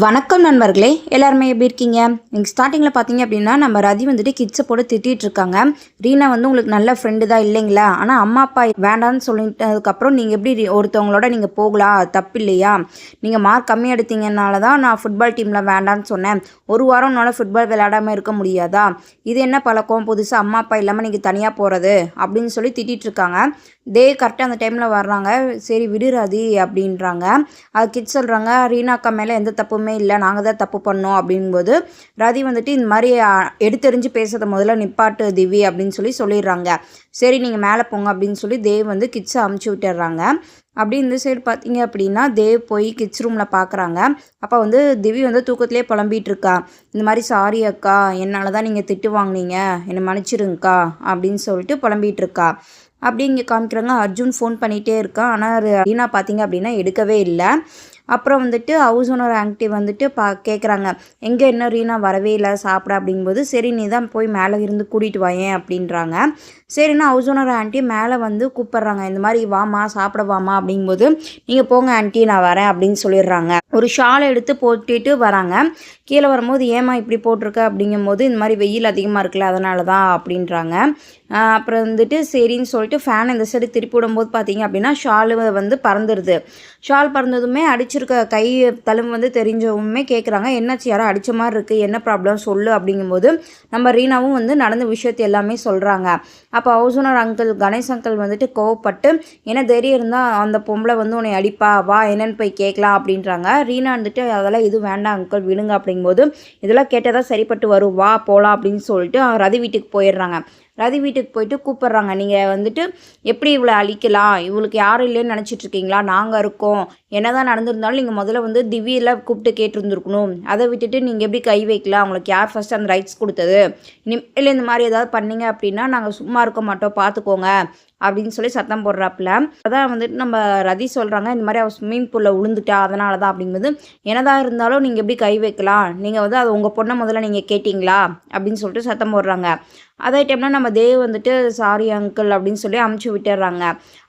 வணக்கம் நண்பர்களே, எல்லாருமே எப்படி இருக்கீங்க? நீங்கள் ஸ்டார்டிங்கில் பார்த்தீங்க அப்படின்னா நம்ம ரதி வந்துட்டு கிட்ஸை போட்டு திட்டிகிட்டு இருக்காங்க. ரீனா வந்து உங்களுக்கு நல்ல ஃப்ரெண்டு தான் இல்லைங்களா? ஆனால் அம்மா அப்பா வேண்டான்னு சொல்லிட்டதுக்கப்புறம் நீங்கள் எப்படி ஒருத்தவங்களோட நீங்கள் போகலாம், தப்பு இல்லையா? நீங்கள் மார்க் கம்மி எடுத்தீங்கனால தான் நான் ஃபுட்பால் டீமில் வேண்டான்னு சொன்னேன். ஒரு வாரம் உன்னால் ஃபுட்பால் விளையாடாமல் இருக்க முடியாதா? இது என்ன பழக்கம்? புதுசாக அம்மா அப்பா இல்லாமல் நீங்கள் தனியாக போகிறது அப்படின்னு சொல்லி திட்டிகிட்டு இருக்காங்க. கரெக்டாக அந்த டைமில் வர்றாங்க. சரி விடு ரதி அப்படின்றாங்க. அது கிட்ஸ் சொல்கிறாங்க, ரீனாக்கா மேலே எந்த தப்புமே இல்லை, நாங்கள் தான் தப்பு பண்ணோம் அப்படிங்கும்போது ரதி வந்துட்டு இந்த மாதிரி எடுத்தெறிஞ்சு பேசுறத முதல்ல நிப்பாட்டு திவி அப்படின்னு சொல்லிடுறாங்க. சரி நீங்கள் மேலே போங்க அப்படின்னு சொல்லி தேவ் வந்து கிட்ஸை அமுச்சு விட்டுடுறாங்க. அப்படி இந்த சைடு பார்த்தீங்க அப்படின்னா தேவ் போய் கிட்ஸ் ரூமில் பார்க்குறாங்க. அப்போ வந்து திவி வந்து தூக்கத்திலே புலம்பிகிட்டு இருக்கா. இந்த மாதிரி சாரி அக்கா, என்னால் தான் நீங்கள் திட்டு வாங்கினீங்க, என்னை மன்னிச்சிருங்கக்கா அப்படின்னு சொல்லிட்டு புலம்பிகிட்டு இருக்கா. அப்படி இங்கே காமிக்கிறாங்க. அர்ஜுன் ஃபோன் பண்ணிகிட்டே இருக்கான். ஆனால் ரீனா பார்த்தீங்க அப்படின்னா எடுக்கவே இல்லை. அப்புறம் வந்துட்டு ஹவுஸ் ஓனர் ஆன்ட்டி வந்துட்டு கேட்குறாங்க, எங்கே இன்னும் ரீனா வரவே இல்லை சாப்பிட அப்படிங்கும்போது, சரி நீ தான் போய் மேலே இருந்து கூட்டிகிட்டு வாயேன் அப்படின்றாங்க. சரின்னா ஹவுஸ் ஓனர் ஆன்ட்டி மேலே வந்து கூப்பிட்றாங்க. இந்த மாதிரி வாமா சாப்பிட வாமா அப்படிங்கும்போது, நீங்கள் போங்க ஆன்ட்டி நான் வரேன் அப்படின்னு சொல்லிடுறாங்க. ஒரு ஷால் எடுத்து போட்டுட்டு வராங்க. கீழே வரும்போது ஏமா இப்படி போட்டிருக்க அப்படிங்கும்போது, இந்த மாதிரி வெயில் அதிகமாக இருக்குல்ல அதனால தான் அப்படின்றாங்க. அப்புறம் வந்துட்டு சரின்னு சொல்லிட்டு ஃபேன் இந்த சைடு திருப்பி விடும்போது பார்த்தீங்க அப்படின்னா ஷாலு வந்து பறந்துடுது. ஷால் பறந்ததுமே அடிச்சிருக்க கை தழும்பு வந்து தெரிஞ்சவுமே கேட்குறாங்க, என்னாச்சு யாரோ அடித்த மாதிரி இருக்குது, என்ன ப்ராப்ளம் சொல்லு அப்படிங்கும்போது நம்ம ரீனாவும் வந்து நடந்த விஷயத்தை எல்லாமே சொல்கிறாங்க. அப்போ house owner uncle Ganesh uncle வந்துட்டு கோவப்பட்டு, என்ன தைரியம் இருந்தால் அந்த பொம்பளை வந்து உன்னை அடிப்பா, வா என்னன்னு போய் கேட்கலாம் அப்படின்றாங்க. ரீனா வந்துட்டு அதெல்லாம் எதுவும் வேண்டாம் அங்கிள் விடுங்க அப்படிங்கும்போது, இதெல்லாம் கேட்டால் தான் சரிப்பட்டு வரும், வா போகலாம் அப்படின்னு சொல்லிட்டு ரதி வீட்டுக்கு போயிடுறாங்க. ரதி வீட்டுக்கு போயிட்டு கூப்பிட்றாங்க, நீங்கள் வந்துட்டு எப்படி இவளை அழிக்கலாம், இவளுக்கு யாரும் இல்லைன்னு நினச்சிட்ருக்கீங்களா, நாங்கள் இருக்கோம், என்ன தான் நடந்திருந்தாலும் நீங்கள் முதல்ல வந்து திவ்யெல்லாம் கூப்பிட்டு கேட்டிருந்துருக்கணும், அதை விட்டுட்டு நீங்கள் எப்படி கை வைக்கலாம், அவங்களுக்கு யார் ஃபஸ்ட் அந்த ரைட்ஸ் கொடுத்தது, இனிமேல் இந்த மாதிரி ஏதாவது பண்ணீங்க அப்படின்னா நாங்கள் சும்மா இருக்க மாட்டோம் பார்த்துக்கோங்க அப்படின்னு சொல்லி சத்தம் போடுறாப்புல. அதான் வந்துட்டு நம்ம ரதி சொல்கிறாங்க, இந்த மாதிரி அவள் ஸ்விம்மிங் பூலில் விழுந்துட்டா அதனால தான் அப்படிங்கும்போது, என்னதான் இருந்தாலும் நீங்கள் எப்படி கை வைக்கலாம், நீங்கள் வந்து அது உங்கள் பொண்ணை முதல்ல நீங்கள் கேட்டிங்களா அப்படின்னு சொல்லிட்டு சத்தம் போடுறாங்க. அதே டைமில் நம்ம தேவ் வந்துட்டு சாரி அங்கிள் அப்படின்னு சொல்லி அமுச்சு விட்டுறாங்க.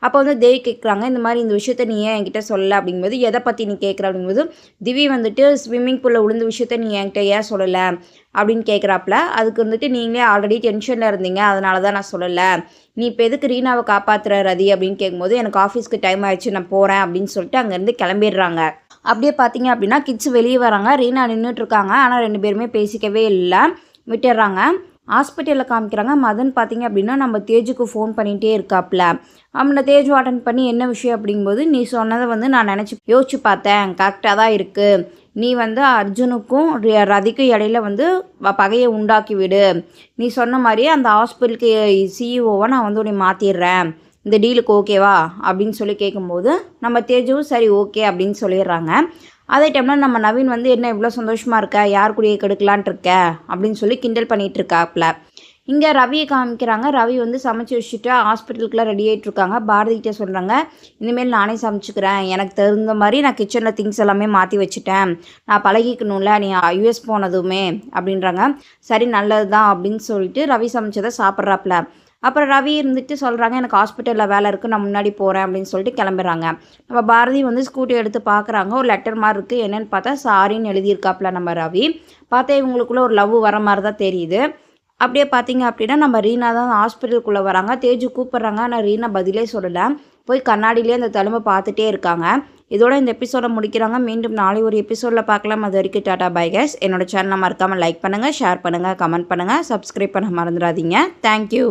அப்போ வந்து தேவ் கேட்குறாங்க, இந்த மாதிரி இந்த விஷயத்த நீ ஏன் என்கிட்ட சொல்லலை அப்படிங்கும்போது, எதை பற்றி நீ கேட்குற அப்படிங்கும்போது, திவி வந்துட்டு ஸ்விம்மிங் பூலில் விழுந்த விஷயத்த நீ என்கிட்ட ஏன் சொல்லலை அப்படின்னு கேட்குறாப்புல. அதுக்கு வந்துட்டு நீங்களே ஆல்ரெடி டென்ஷனில் இருந்தீங்க அதனால தான் நான் சொல்லலை, நீ இப்போ எதுக்கு ரீனாவை காப்பாற்றுற ரதி அப்படின்னு கேட்கும்போது, எனக்கு ஆஃபீஸ்க்கு டைம் ஆயிடுச்சு நான் போகிறேன் அப்படின்னு சொல்லிட்டு அங்கேருந்து கிளம்பிடுறாங்க. அப்படியே பார்த்தீங்க அப்படின்னா கிட்ஸ் வெளியே வராங்க. ரீனா நின்றுட்டுருக்காங்க. ஆனால் 2 பேருமே பேசிக்கவே இல்லை, விட்டுடுறாங்க. ஹாஸ்பிட்டலில் காமிக்கிறாங்க. மதன் பார்த்தீங்க அப்படின்னா நம்ம தேஜுக்கு ஃபோன் பண்ணிகிட்டே இருக்காப்புல. அவனை தேஜு அட்டன் பண்ணி என்ன விஷயம் அப்படிங்கும்போது, நீ சொன்னதை வந்து நான் யோசிச்சு பார்த்தேன், கரெக்டாக தான் இருக்குது, நீ வந்து அர்ஜுனுக்கும் ரதிக்கும் இடையில வந்து பகையை உண்டாக்கி விடு, நீ சொன்ன மாதிரியே அந்த ஹாஸ்பிட்டலுக்கு சிஇஓவை நான் வந்து உன்னை மாற்றிடுறேன், இந்த டீலுக்கு ஓகேவா அப்படின்னு சொல்லி கேட்கும்போது நம்ம தேஜுவும் சரி ஓகே அப்படின்னு சொல்லிடுறாங்க. அதே டைமில் நம்ம நவீன் வந்து என்ன இவ்வளோ சந்தோஷமாக இருக்க, யார் கூடயே கெடுக்கலான் இருக்க அப்படின்னு சொல்லி கிண்டல் பண்ணிகிட்டு இருக்காப்புல. இங்கே ரவியை காமிக்கிறாங்க. ரவி வந்து சமைச்சு வச்சுட்டு ஹாஸ்பிட்டலுக்குலாம் ரெடி ஆகிட்டு இருக்காங்க. பாரதிகிட்ட சொல்கிறாங்க, இனிமேல் நானே சமைச்சிக்கிறேன், எனக்கு தகுந்த மாதிரி நான் கிச்சனில் திங்ஸ் எல்லாமே மாற்றி வச்சுட்டேன், நான் பழகிக்கணும்ல நீ யூஎஸ் போனதுமே அப்படின்றாங்க. சரி நல்லது தான் அப்படின்னு சொல்லிட்டு ரவி சமைச்சதை சாப்பிட்றாப்புல. அப்புறம் ரவி இருந்துட்டு சொல்கிறாங்க, எனக்கு ஹாஸ்பிட்டலில் வேலை இருக்குது, நான் முன்னாடி போகிறேன் அப்படின்னு சொல்லிட்டு கிளம்புறாங்க. நம்ம பாரதி வந்து ஸ்கூட்டி எடுத்து பார்க்குறாங்க. ஒரு லெட்டர் மாதிரி இருக்குது. என்னென்னு பார்த்தா சாரின்னு எழுதியிருக்காப்புல நம்ம ரவி. பார்த்தா இவங்களுக்குள்ளே ஒரு லவ் வர மாதிரி தான் தெரியுது. அப்படியே பார்த்தீங்க அப்படின்னா நம்ம ரீனா தான் ஹாஸ்பிட்டலுக்குள்ளே வராங்க. தேஜு கூப்பிட்றாங்க. ஆனால் ரீனா பதிலே சொல்லலை. போய் கண்ணாடியிலே அந்த தழும்பை பார்த்துட்டே இருக்காங்க. இதோட இந்த எபிசோடை முடிக்கிறாங்க. மீண்டும் நாளை ஒரு எபிசோடில் பார்க்கலாம். அது வரைக்கும் டாடா பை கைஸ். என்னோட சேனலை மறக்காமல் லைக் பண்ணுங்கள், ஷேர் பண்ணுங்கள், கமெண்ட் பண்ணுங்கள், சப்ஸ்கிரைப் பண்ண மறந்துடாதீங்க. தேங்க்யூ.